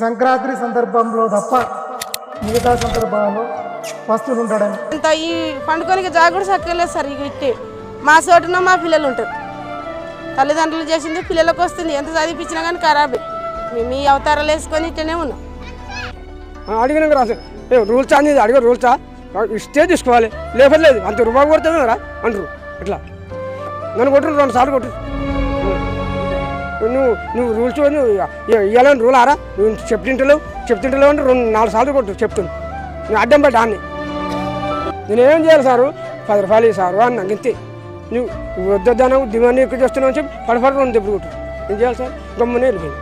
సంక్రాంతి సందర్భంలో తప్ప మిగతా సందర్భాల్లో వస్తువులు ఉంటాడని అంత ఈ పండుగనికి జాగ్రత్త చక్కలేదు సార్. ఇక ఇట్టే మా చోటున మా పిల్లలు ఉంటారు. తల్లిదండ్రులు చేసింది పిల్లలకు వస్తుంది. ఎంత చదివించినా కానీ ఖరాబే. మీ అవతారాలు వేసుకొని ఇట్టనే ఉన్నాం. అడిగిన రాదు రూల్స్ అనేది అడిగే రూల్సా ఇస్తే తీసుకోవాలి, లేకపోతే లేదు. అంత రూపాయి కొడుతున్నారా అంటారు. ఇట్లా నన్ను కొట్టరు, 2 సార్లు కొట్టరు. నువ్వు రూల్స్ ఇవ్వాలని రూల్ ఆరా, నువ్వు చెప్తుంటలేవు అంటే 4 సార్లు కొట్టు చెప్తుంది. నేను అడ్డం పడ్డా అన్ని. నేనేం చేయాలి సారు, 10 రూపాయలు సారు అన్న ఇంతే. నువ్వు వద్దను దివాన్ని ఎక్కువ చేస్తున్నావు అని చెప్పి పడపడ 2 దెబ్బలు కొట్టు. ఏం చేయాలి సార్? గమ్మనే వెళ్ళిపోయింది.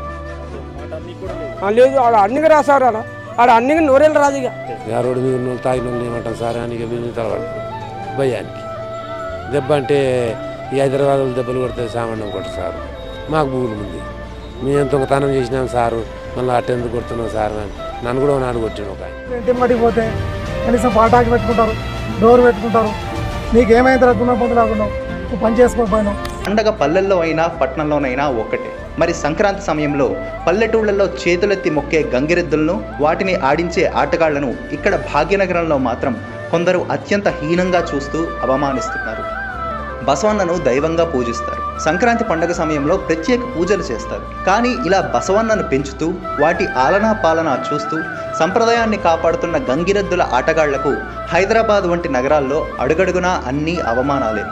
లేదు ఆడ అన్నిగా రాసారు, ఆడ అన్నిగా నోరేళ్ళు రాదు. ఇక రోడ్డు మీద ఉన్న తాగిన వాళ్ళు ఏమంటాం సార్ అని మీద తలవాడు భయానికి. దెబ్బ అంటే ఈ హైదరాబాద్ దెబ్బలు కొడితే సామాన్యం కొట్టరు సార్. మాకు భూములు ఉంది, మేము ఎంత దొంగతనం చేసినాం సారు, మళ్ళీ అట్టెందుకు కొడుతున్నాం సార్ అని నన్ను కూడా నాడు కొట్టాను. ఒక ఇంటి మట్టికి పోతే కనీసం పాటాకి పెట్టుకుంటారు, డోర్ పెట్టుకుంటారు. నీకేమైంది రద్దున్నా పొందు లాగున్నావు, నువ్వు పని చేసుకోకపోయినావు. పండగ పల్లెల్లో అయినా పట్టణంలోనైనా ఒక్కటే. మరి సంక్రాంతి సమయంలో పల్లెటూళ్లలో చేతులెత్తి మొక్కే గంగిరెద్దులను, వాటిని ఆడించే ఆటగాళ్లను ఇక్కడ భాగ్యనగరంలో మాత్రం కొందరు అత్యంత హీనంగా చూస్తూ అవమానిస్తున్నారు. బసవన్నను దైవంగా పూజిస్తారు. సంక్రాంతి పండగ సమయంలో ప్రత్యేక పూజలు చేస్తారు. కానీ ఇలా బసవన్నను పెంచుతూ వాటి ఆలనా పాలనా చూస్తూ సంప్రదాయాన్ని కాపాడుతున్న గంగిరెద్దుల ఆటగాళ్లకు హైదరాబాద్ వంటి నగరాల్లో అడుగడుగునా అన్నీ అవమానాలే.